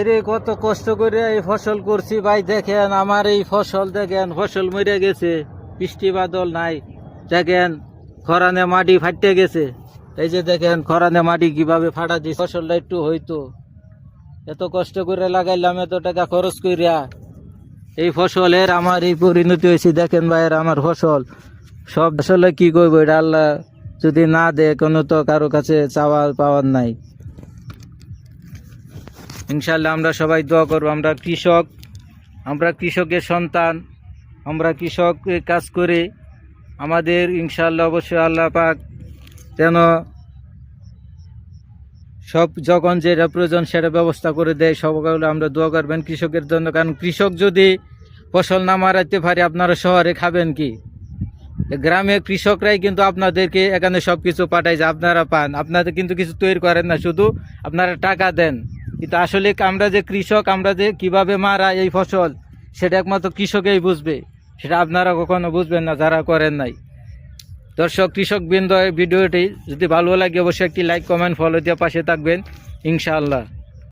রে কত কষ্ট করে এই ফসল করছি ভাই, দেখেন আমার এই ফসল, দেখেন ফসল মরে গেছে, বৃষ্টি বাদল নাই, দেখেন খরানে মাটি ফাটতে গেছে। এই যে দেখেন খরানে মাটি কিভাবে ফাটা দিচ্ছে, ফসলটা একটু হইতো, এত কষ্ট করে লাগাইলাম, এত টাকা খরচ করিয়া এই ফসলের আমার এই পরিণতি হয়েছে। দেখেন ভাইয়ের আমার ফসল সব, আসলে কি করবো, এটা আল্লাহ যদি না দেয় কোনো তো কারো কাছে চাওয়ার পাওয়ার নাই। ইনশাল্লাহ আমরা সবাই দোয়া করবো, আমরা কৃষকের সন্তান, আমরা কৃষক কাজ করে আমাদের ইনশাল্লাহ অবশ্যই আল্লাহ পাক যেন সব যখন যেটা প্রয়োজন সেটা ব্যবস্থা করে দেয়। সবগুলো আমরা দোয়া করবেন কৃষকের জন্য, কারণ কৃষক যদি ফসল না মারাইতে পারে আপনারা শহরে খাবেন কি? গ্রামে কৃষকরাই কিন্তু আপনাদেরকে এখানে সব কিছু পাঠায়, যে আপনারা পান, আপনাদের কিন্তু কিছু তৈরি করেন না, শুধু আপনারা টাকা দেন। কিন্তু আসলে আমরা যে কৃষক, আমরা যে কিভাবে মারা এই ফসল, সেটা একমাত্র কৃষকেই বুঝবে, সেটা আপনারা কখনো বুঝবেন না যারা করেন নাই। দর্শক কৃষক বৃন্দ, ভিডিওটি যদি ভালো লাগে অবশ্যই একটি লাইক, কমেন্ট, ফলো দিয়ে পাশে থাকবেন ইনশাআল্লাহ।